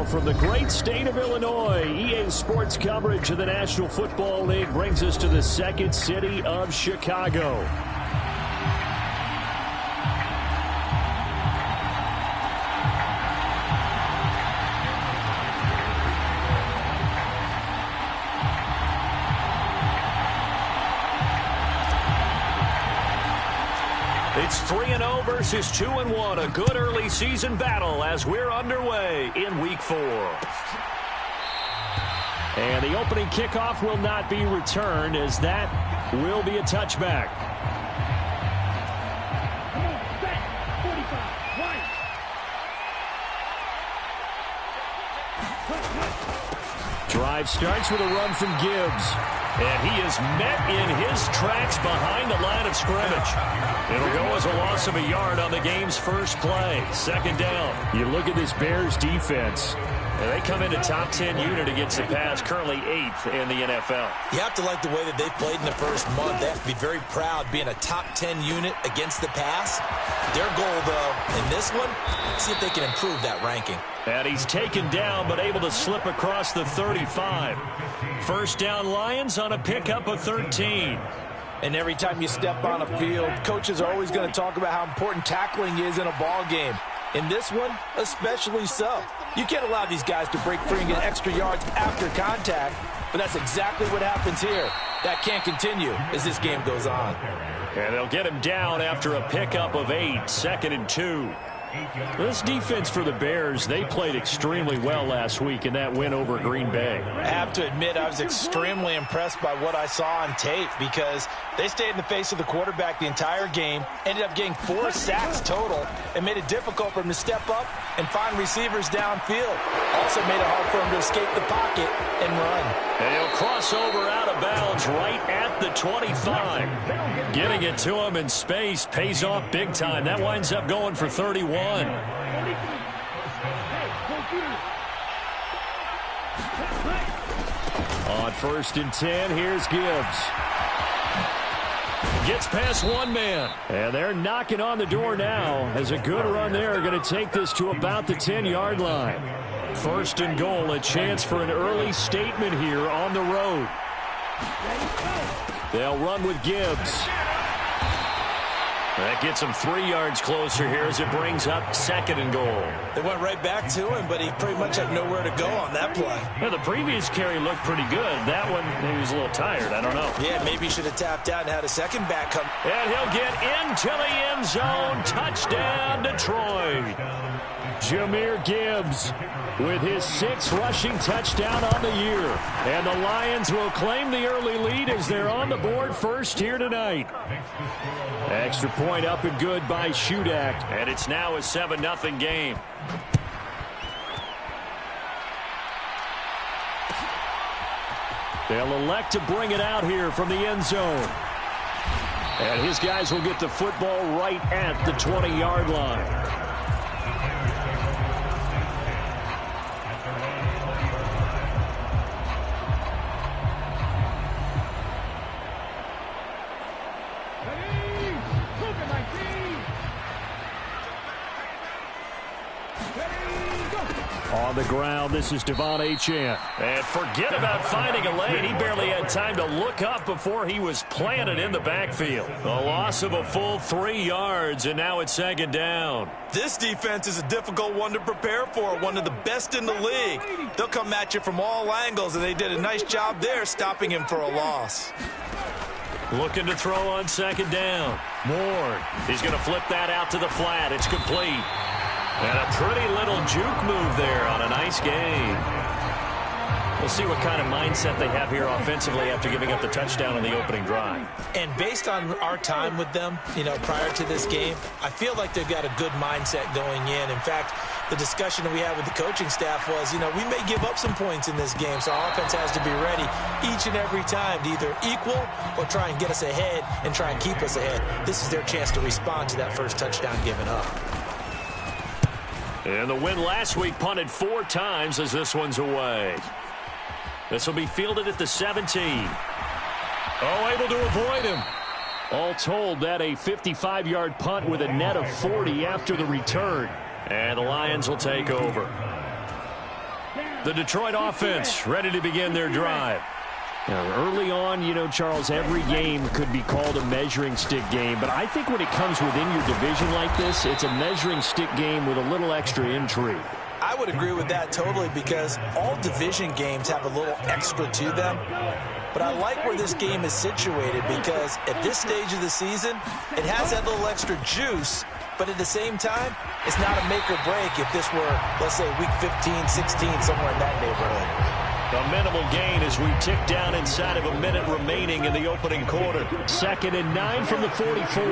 Now from the great state of Illinois, EA Sports coverage of the National Football League brings us to the second city of Chicago. It's 3-0 versus 2-1, a good early season battle as we're underway in Week 4. And the opening kickoff will not be returned, as that will be a touchback. Drive starts with a run from Gibbs. And he is met in his tracks behind the line of scrimmage. It'll go as a loss of a yard on the game's first play. Second down. You look at this Bears defense. And they come into top 10 unit against the pass, currently 8th in the NFL. You have to like the way that they've played in the first month. They have to be very proud being a top 10 unit against the pass. Their goal, though, in this one, see if they can improve that ranking. And he's taken down, but able to slip across the 35. First down, Lions on a pickup of 13. And every time you step on a field, coaches are always going to talk about how important tackling is in a ball game. In this one, especially so. You can't allow these guys to break free and get extra yards after contact, but that's exactly what happens here. That can't continue as this game goes on. And they'll get him down after a pickup of 8, 2nd and 2. This defense for the Bears, they played extremely well last week in that win over Green Bay. I have to admit, I was extremely impressed by what I saw on tape because they stayed in the face of the quarterback the entire game, ended up getting 4 sacks total, and made it difficult for him to step up and find receivers downfield. Also made it hard for him to escape the pocket and run. And he'll cross over out of bounds right at the 25. Getting it to him in space pays off big time. That winds up going for 31. On 1st and 10, here's Gibbs. Gets past one man. And they're knocking on the door now as a good run there. Going to take this to about the 10-yard line. 1st and goal, a chance for an early statement here on the road. They'll run with Gibbs. That gets him 3 yards closer here as it brings up 2nd and goal. They went right back to him, but he pretty much had nowhere to go on that play. Yeah, the previous carry looked pretty good. That one, maybe he was a little tired. I don't know. Yeah, maybe he should have tapped out and had a second back come. And he'll get into the end zone. Touchdown, Detroit. Jahmyr Gibbs with his 6th rushing touchdown on the year. And the Lions will claim the early lead as they're on the board first here tonight. Extra point up and good by Shudak. And it's now a 7-0 game. They'll elect to bring it out here from the end zone. And his guys will get the football right at the 20-yard line. On the ground, this is Devon Achane. And forget about finding a lane. He barely had time to look up before he was planted in the backfield. A loss of a full 3 yards, and now it's 2nd down. This defense is a difficult one to prepare for, one of the best in the league. They'll come at you from all angles, and they did a nice job there stopping him for a loss. Looking to throw on 2nd down. Moore. He's going to flip that out to the flat. It's complete. And a pretty little juke move there on a nice game. We'll see what kind of mindset they have here offensively after giving up the touchdown on the opening drive. And based on our time with them, prior to this game, I feel like they've got a good mindset going in. In fact, the discussion that we had with the coaching staff was, we may give up some points in this game, so our offense has to be ready each and every time to either equal or try and get us ahead and try and keep us ahead. This is their chance to respond to that first touchdown given up. And the win last week punted 4 times as this one's away. This will be fielded at the 17. Oh, able to avoid him. All told, that a 55-yard punt with a net of 40 after the return. And the Lions will take over. The Detroit offense ready to begin their drive. Now, early on, you know, Charles, every game could be called a measuring stick game. But I think when it comes within your division like this, it's a measuring stick game with a little extra intrigue. I would agree with that totally because all division games have a little extra to them. But I like where this game is situated because at this stage of the season, it has that little extra juice. But at the same time, it's not a make or break if this were, let's say, week 15, 16, somewhere in that neighborhood. A minimal gain as we tick down inside of a minute remaining in the opening quarter. 2nd and 9 from the 44.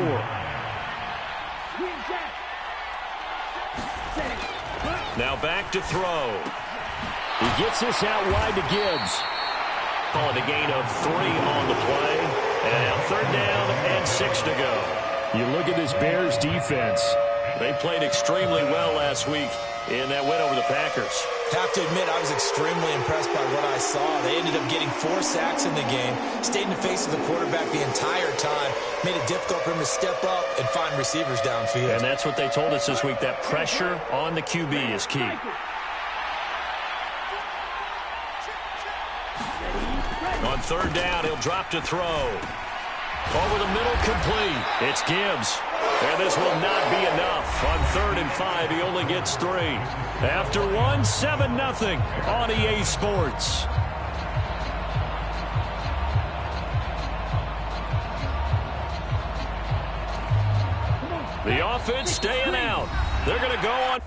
Now back to throw. He gets this out wide to Gibbs. Calling a gain of 3 on the play. And now 3rd down and 6 to go. You look at this Bears defense. They played extremely well last week in that win over the Packers. Have to admit, I was extremely impressed by what I saw. They ended up getting 4 sacks in the game, stayed in the face of the quarterback the entire time, made it difficult for him to step up and find receivers downfield. And that's what they told us this week, that pressure on the QB is key. On 3rd down, he'll drop to throw. Over the middle, complete. It's Gibbs. And this will not be enough. On 3rd and 5, he only gets 3. After 1, 7-0 on EA Sports. The offense staying out. They're going to go on.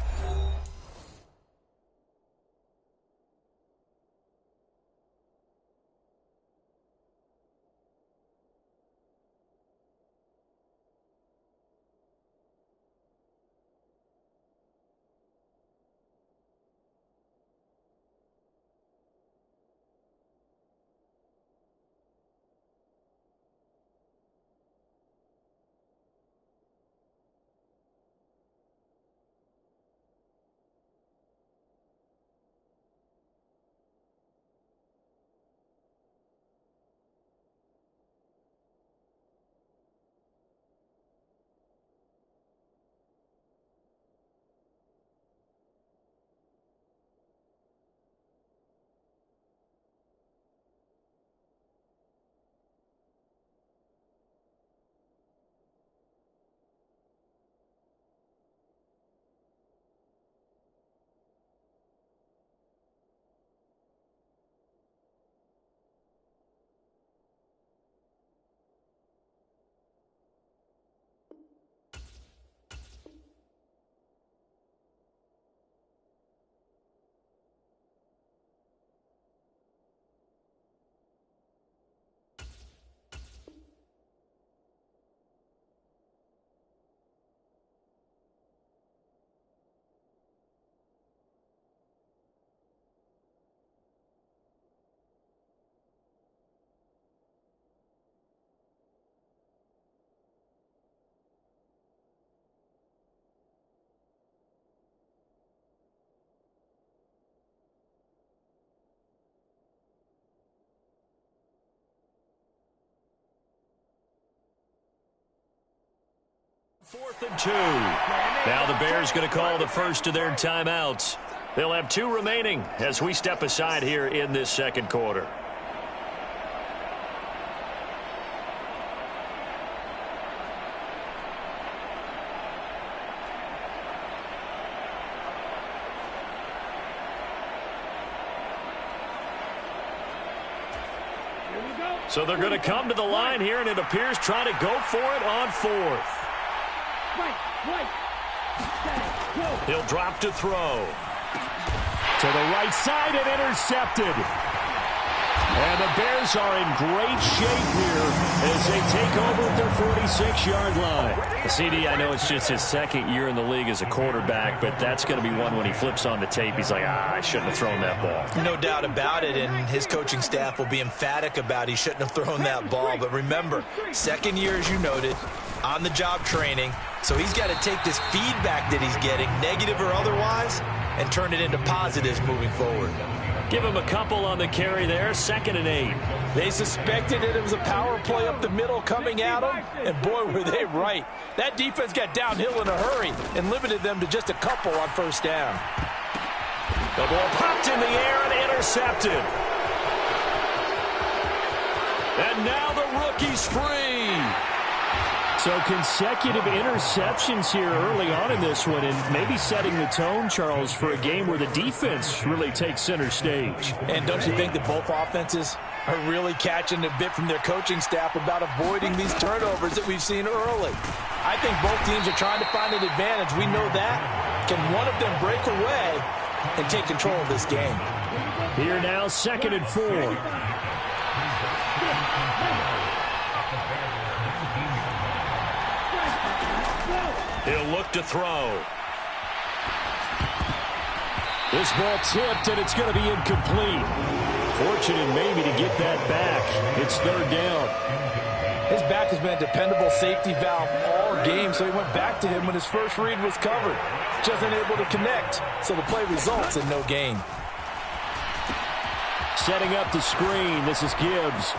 Fourth and 2. Now the Bears going to call the first of their timeouts. They'll have 2 remaining as we step aside here in this second quarter. So they're going to come to the line here, and it appears trying to go for it on 4th. He'll drop to throw. To the right side and intercepted. And the Bears are in great shape here as they take over at their 46-yard line. CD, I know it's just his 2nd year in the league as a quarterback, but that's going to be one when he flips on the tape. He's like, I shouldn't have thrown that ball. No doubt about it, and his coaching staff will be emphatic about he shouldn't have thrown that ball. But remember, 2nd year, as you noted, on-the-job training. So he's got to take this feedback that he's getting, negative or otherwise, and turn it into positives moving forward. Give him a couple on the carry there, 2nd and 8. They suspected it was a power play up the middle coming at them, and boy, were they right. That defense got downhill in a hurry and limited them to just a couple on 1st down. The ball popped in the air and intercepted. And now the rookie's free. So consecutive interceptions here early on in this one, and maybe setting the tone, Charles, for a game where the defense really takes center stage. And don't you think that both offenses are really catching a bit from their coaching staff about avoiding these turnovers that we've seen early? I think both teams are trying to find an advantage. We know that. Can one of them break away and take control of this game? Here now, 2nd and 4. He'll look to throw. This ball tipped, and it's going to be incomplete. Fortunate maybe to get that back. It's 3rd down. His back has been a dependable safety valve all game, so he went back to him when his first read was covered. Just unable to connect, so the play results in no gain. Setting up the screen. This is Gibbs.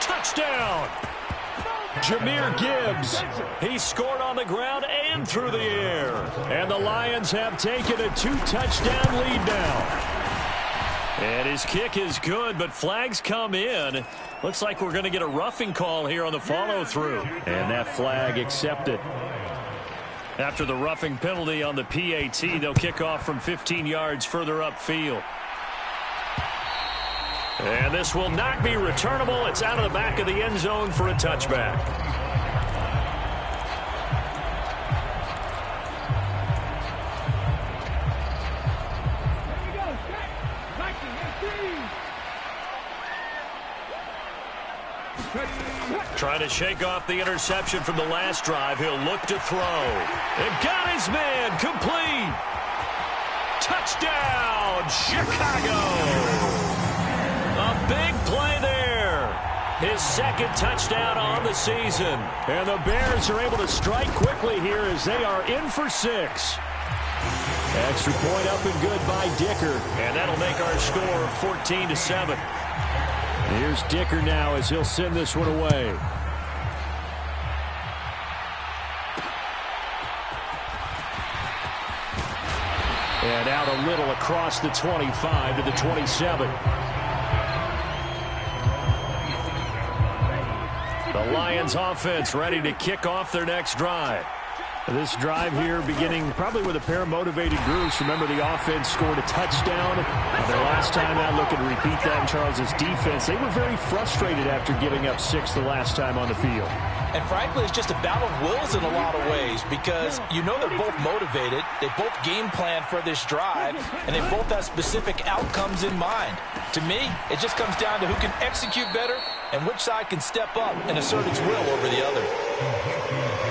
Touchdown! Jahmyr Gibbs. He scored on the ground and through the air. And the Lions have taken a 2-touchdown lead now. And his kick is good, but flags come in. Looks like we're going to get a roughing call here on the follow-through. And that flag accepted. After the roughing penalty on the PAT, they'll kick off from 15 yards further upfield. And this will not be returnable. It's out of the back of the end zone for a touchback. Trying to shake off the interception from the last drive. He'll look to throw. And got his man. Complete. Touchdown, Chicago. A big play there. His 2nd touchdown on the season. And the Bears are able to strike quickly here as they are in for 6. Extra point up and good by Dicker. And that'll make our score 14-7. Here's Dicker now as he'll send this one away. And out a little across the 25 to the 27. The Lions offense ready to kick off their next drive. This drive here beginning probably with a pair of motivated groups. Remember, the offense scored a touchdown. Their last time out, looking to repeat that in Charles's defense. They were very frustrated after giving up 6 the last time on the field. And frankly, it's just a battle of wills in a lot of ways because you know they're both motivated. They both game plan for this drive, and they both have specific outcomes in mind. To me, it just comes down to who can execute better and which side can step up and assert its will over the other.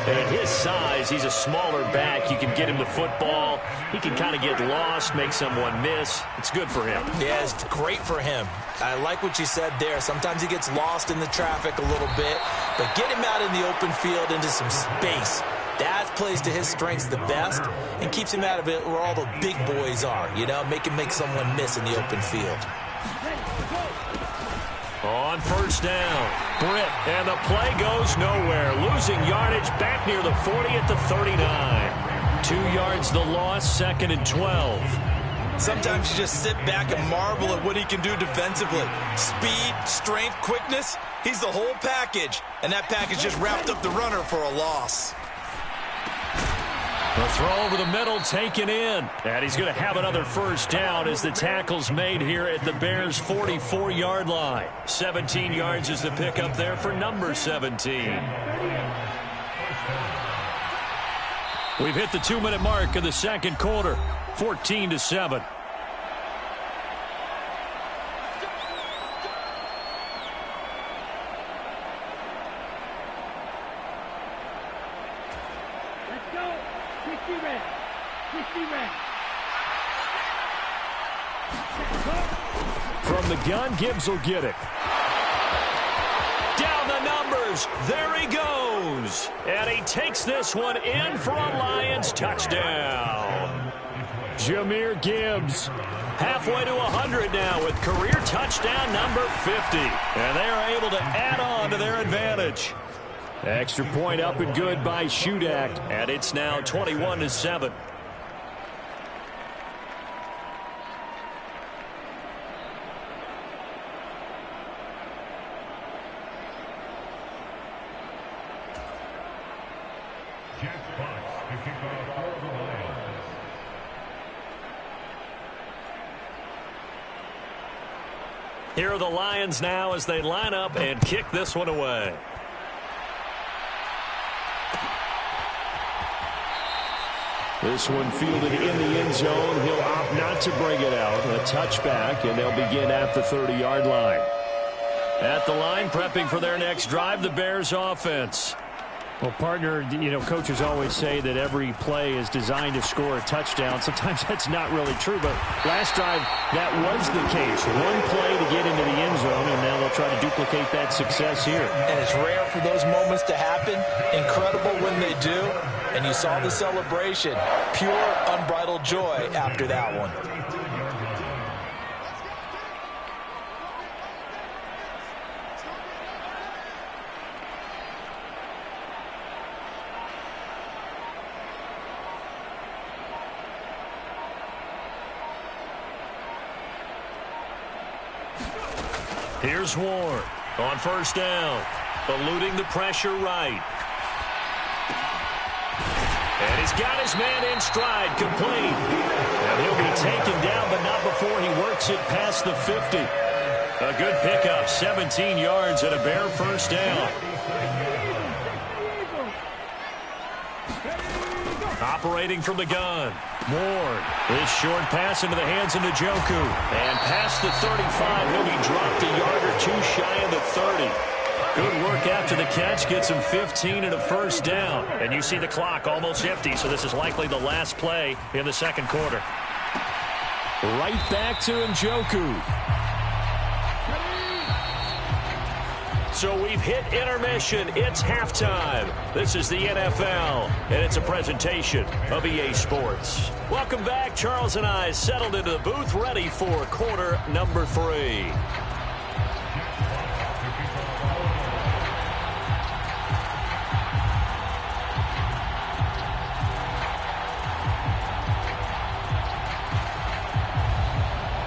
And at his size, he's a smaller back. You can get him the football. He can kind of get lost, make someone miss. It's good for him. Yeah, it's great for him. I like what you said there. Sometimes he gets lost in the traffic a little bit, but get him out in the open field into some space. That plays to his strengths the best and keeps him out of it where all the big boys are, you know, make someone miss in the open field. On 1st down, Britt, and the play goes nowhere. Losing yardage back near the 40 at the 39. 2 yards the loss, 2nd and 12. Sometimes you just sit back and marvel at what he can do defensively. Speed, strength, quickness, he's the whole package. And that package just wrapped up the runner for a loss. The throw over the middle taken in. And he's going to have another 1st down as the tackle's made here at the Bears' 44-yard line. 17 yards is the pickup there for number 17. We've hit the 2-minute mark of the 2nd quarter. 14-7. From the gun, Gibbs will get it. Down the numbers. There he goes. And he takes this one in for a Lions touchdown. Jahmyr Gibbs halfway to 100 now with career touchdown number 50. And they are able to add on to their advantage. Extra point up and good by Shudak. And it's now 21-7. Here are the Lions now as they line up and kick this one away. This one fielded in the end zone. He'll opt not to bring it out. A touchback, and they'll begin at the 30-yard line. At the line, prepping for their next drive, the Bears offense. Well, partner, coaches always say that every play is designed to score a touchdown. Sometimes that's not really true, but last drive, that was the case. One play to get into the end zone, and now they'll try to duplicate that success here. And it's rare for those moments to happen. Incredible when they do. And you saw the celebration. Pure, unbridled joy after that one. Here's Ward on first down, eluding the pressure right. And he's got his man in stride, complete. And he'll be taken down, but not before he works it past the 50. A good pickup, 17 yards and a Bear first down. Operating from the gun. Ward. This short pass into the hands of Njoku. And past the 35, he'll be dropped a yard or two shy of the 30. Good work after the catch. Gets him 15 and a first down. And you see the clock almost empty, so this is likely the last play in the second quarter. Right back to Njoku. So we've hit intermission. It's halftime. This is the NFL, and it's a presentation of EA Sports. Welcome back. Charles and I settled into the booth, ready for quarter number 3.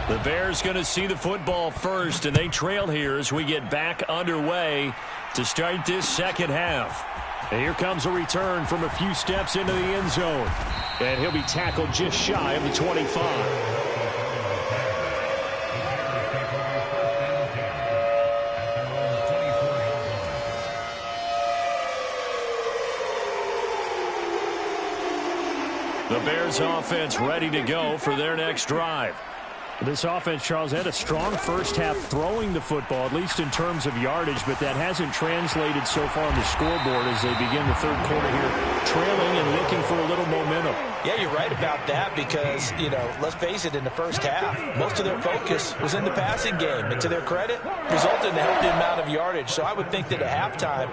The Bears going to see the football first, and they trail here as we get back underway to start this second half. And here comes a return from a few steps into the end zone. And he'll be tackled just shy of the 25. The Bears offense ready to go for their next drive. This offense, Charles, had a strong first half throwing the football, at least in terms of yardage, but that hasn't translated so far on the scoreboard as they begin the third quarter here, trailing and looking for a little momentum. Yeah, you're right about that because, let's face it, in the first half, most of their focus was in the passing game. And to their credit, resulted in a healthy amount of yardage. So I would think that at halftime,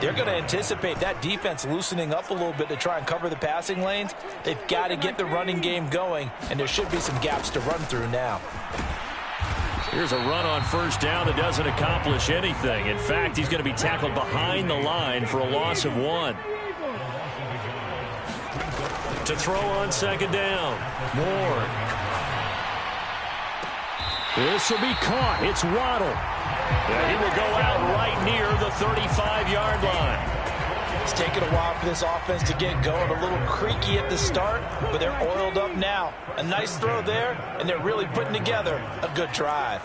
they're going to anticipate that defense loosening up a little bit to try and cover the passing lanes. They've got to get the running game going, and there should be some gaps to run through now. Here's a run on first down that doesn't accomplish anything. In fact, he's going to be tackled behind the line for a loss of 1. To throw on second down. Ward. This will be caught. It's Waddle. And he will go out right near the 35-yard line. It's taken a while for this offense to get going. A little creaky at the start, but they're oiled up now. A nice throw there, and they're really putting together a good drive.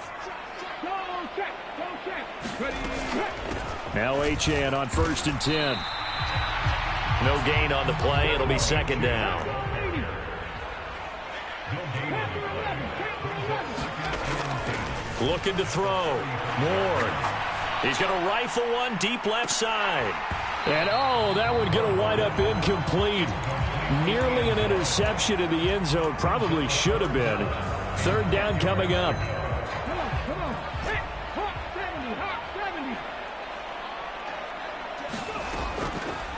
Now Achane on 1st and 10. No gain on the play. It'll be second down. Looking to throw. Ward. He's going to rifle one deep left side. And, that one going to wind up incomplete. Nearly an interception in the end zone. Probably should have been. Third down coming up.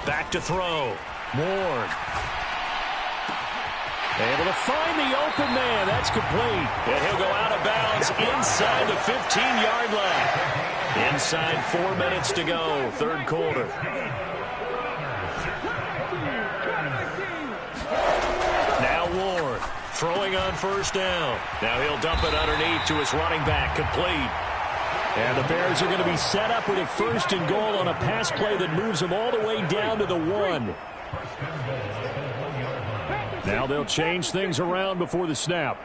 Back to throw. Ward. Able to find the open man. That's complete. And he'll go out of bounds inside the 15-yard line. Inside 4 minutes to go, third quarter. Now Ward throwing on first down. Now he'll dump it underneath to his running back, complete. And the Bears are going to be set up with a 1st and goal on a pass play that moves them all the way down to the 1. Now they'll change things around before the snap.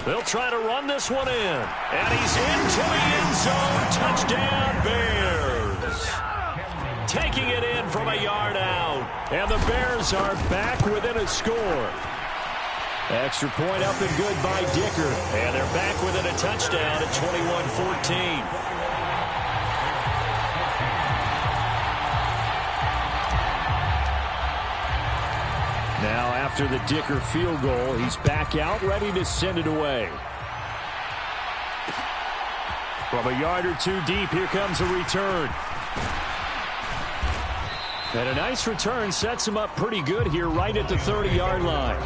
They'll try to run this one in. And he's into the end zone. Touchdown, Bears. Taking it in from a yard out. And the Bears are back within a score. Extra point up and good by Dicker. And they're back within a touchdown at 21-14. Now after the Dicker field goal, he's back out ready to send it away. From a yard or two deep, here comes a return. And a nice return sets him up pretty good here right at the 30-yard line.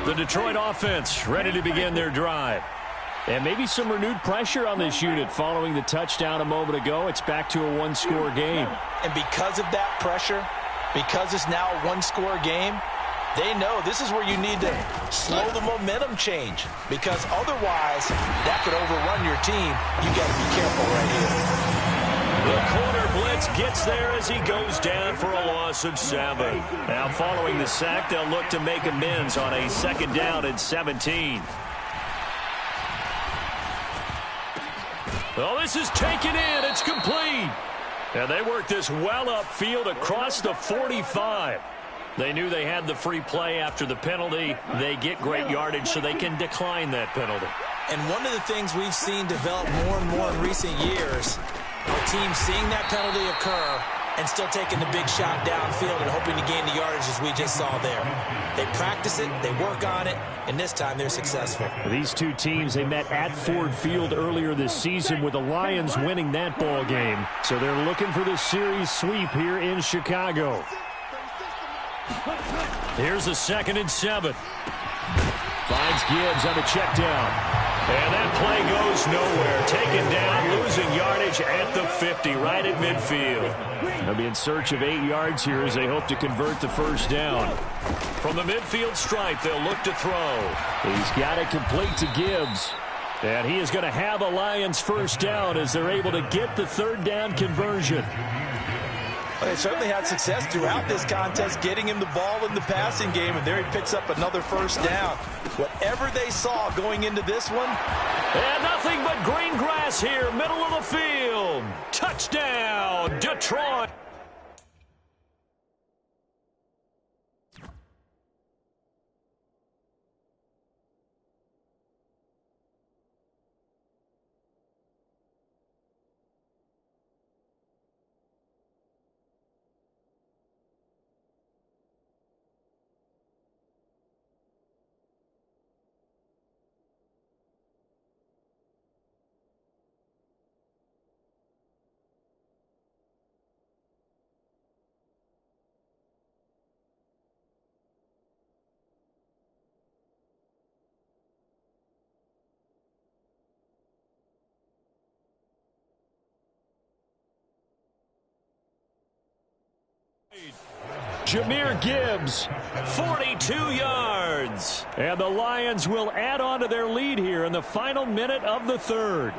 The Detroit offense ready to begin their drive. And maybe some renewed pressure on this unit following the touchdown a moment ago. It's back to a one-score game. And because of that pressure, because it's now a one-score game, they know this is where you need to slow the momentum change. Because otherwise, that could overrun your team. You got to be careful right here. The corner blitz gets there as he goes down for a loss of 7. Now following the sack, they'll look to make amends on a 2nd down and 17. Oh, this is taken in. It's complete. And they work this well upfield across the 45. They knew they had the free play after the penalty. They get great yardage so they can decline that penalty. And one of the things we've seen develop more and more in recent years are teams seeing that penalty occur and still taking the big shot downfield and hoping to gain the yardage as we just saw there. They practice it, they work on it, and this time they're successful. These two teams, they met at Ford Field earlier this season with the Lions winning that ball game. So they're looking for the series sweep here in Chicago. Here's a 2nd and 7. Finds Gibbs on the check down. And that play goes nowhere. Taken down, losing yardage at the 50, right at midfield. They'll be in search of 8 yards here as they hope to convert the first down. From the midfield stripe, they'll look to throw. He's got it complete to Gibbs. And he is going to have a Lions first down as they're able to get the 3rd down conversion. Well, they certainly had success throughout this contest, getting him the ball in the passing game, and there he picks up another first down. Whatever they saw going into this one. And nothing but green grass here, middle of the field. Touchdown, Detroit. Jahmyr Gibbs, 42 yards. And the Lions will add on to their lead here in the final minute of the 3rd.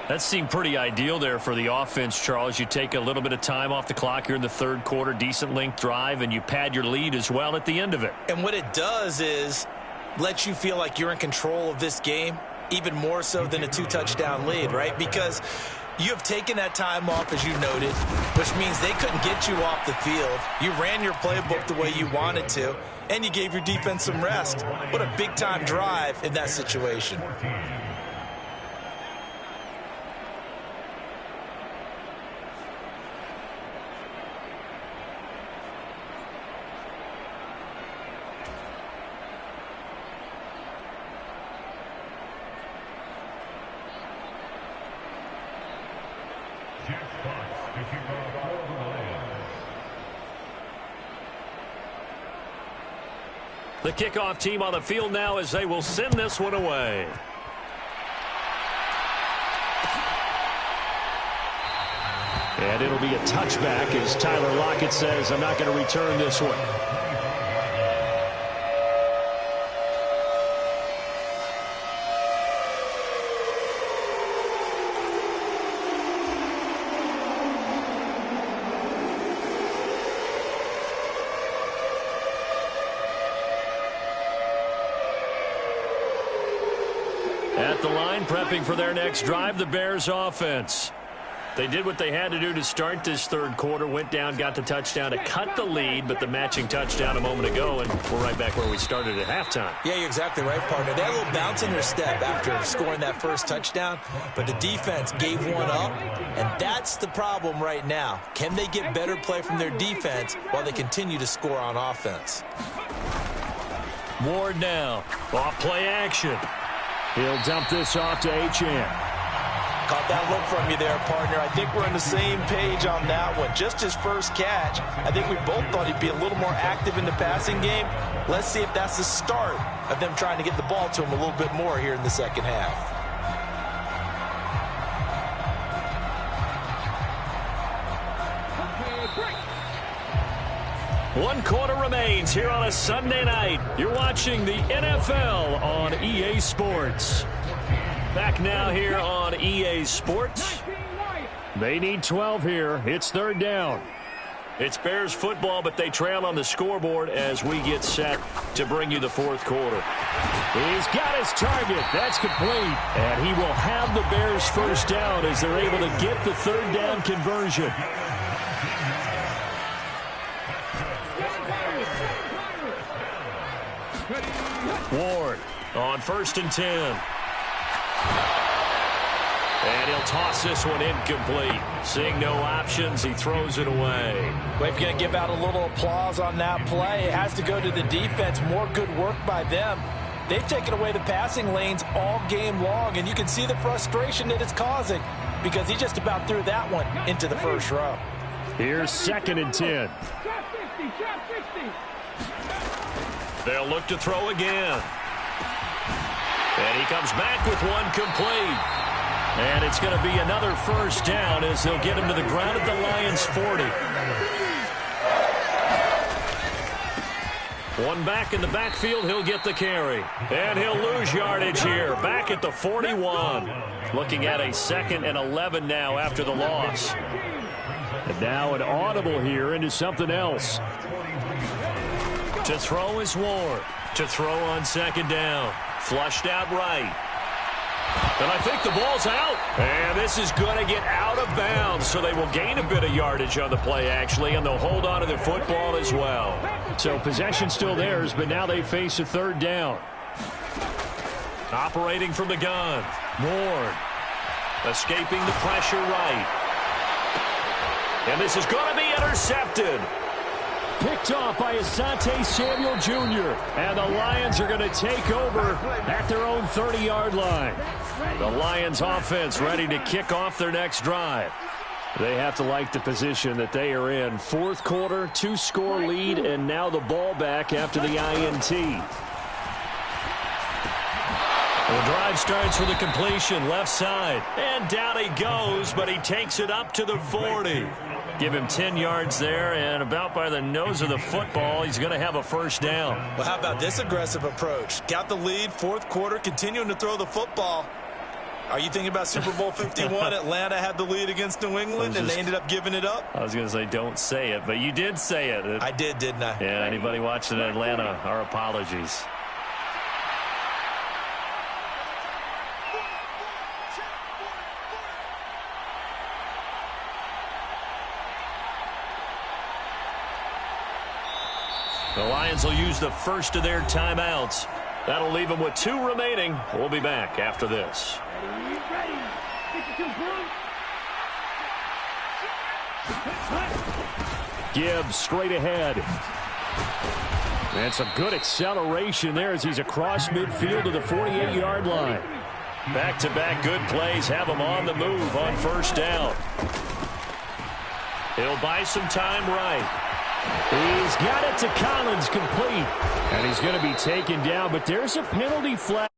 That seemed pretty ideal there for the offense, Charles. You take a little bit of time off the clock here in the 3rd quarter, decent length drive, and you pad your lead as well at the end of it. And what it does is let you feel like you're in control of this game, even more so than a 2-touchdown lead, right? Because you have taken that time off, as you noted, which means they couldn't get you off the field. You ran your playbook the way you wanted to, and you gave your defense some rest. What a big-time drive in that situation. The kickoff team on the field now as they will send this one away. And it'll be a touchback as Tyler Lockett says, I'm not going to return this one. At the line, prepping for their next drive, the Bears offense. They did what they had to do to start this third quarter, went down, got the touchdown to cut the lead, but the matching touchdown a moment ago, and we're right back where we started at halftime. Yeah, you're exactly right, partner. They had a little bounce in their step after scoring that first touchdown, but the defense gave one up, and that's the problem right now. Can they get better play from their defense while they continue to score on offense? Ward now, off play action. He'll dump this off to H.N. Caught that look from you there, partner. I think we're on the same page on that one. Just his first catch. I think we both thought he'd be a little more active in the passing game. Let's see if that's the start of them trying to get the ball to him a little bit more here in the second half. One quarter remains here on a Sunday night. You're watching the NFL on EA Sports. Back now here on EA Sports. They need 12 here. It's third down. It's Bears football, but they trail on the scoreboard as we get set to bring you the fourth quarter. He's got his target. That's complete. And he will have the Bears first down as they're able to get the third down conversion. Ward on 1st and 10. And he'll toss this one incomplete. Seeing no options, he throws it away. We're going to give out a little applause on that play. It has to go to the defense. More good work by them. They've taken away the passing lanes all game long, and you can see the frustration that it's causing because he just about threw that one into the first row. Here's 2nd and 10. They'll look to throw again. And he comes back with one complete. And it's going to be another first down as they'll get him to the ground at the Lions' 40. One back in the backfield, he'll get the carry. And he'll lose yardage here, back at the 41. Looking at a 2nd and 11 now after the loss. And now an audible here into something else. To throw is Ward. To throw on 2nd down. Flushed out right. And I think the ball's out. And this is going to get out of bounds, so they will gain a bit of yardage on the play, actually, and they'll hold on to the football as well. So possession still theirs, but now they face a third down. Operating from the gun. Ward. Escaping the pressure right. And this is going to be intercepted. Picked off by Asante Samuel Jr. And the Lions are going to take over at their own 30-yard line. The Lions offense ready to kick off their next drive. They have to like the position that they are in. Fourth quarter, 2-score lead, and now the ball back after the INT. The drive starts with a completion, left side. And down he goes, but he takes it up to the 40. Give him 10 yards there, and about by the nose of the football, he's going to have a first down. Well, how about this aggressive approach? Got the lead, fourth quarter, continuing to throw the football. Are you thinking about Super Bowl 51? Atlanta had the lead against New England, and they ended up giving it up? I was going to say, don't say it, but you did say it. I did, didn't I? Yeah, anybody watching Atlanta, our apologies. The Lions will use the first of their timeouts. That'll leave them with 2 remaining. We'll be back after this. Gibbs straight ahead. And some good acceleration there as he's across midfield to the 48-yard line. Back-to-back good plays have him on the move on first down. He'll buy some time right. He's got it to Collins, complete. And he's going to be taken down, but there's a penalty flag.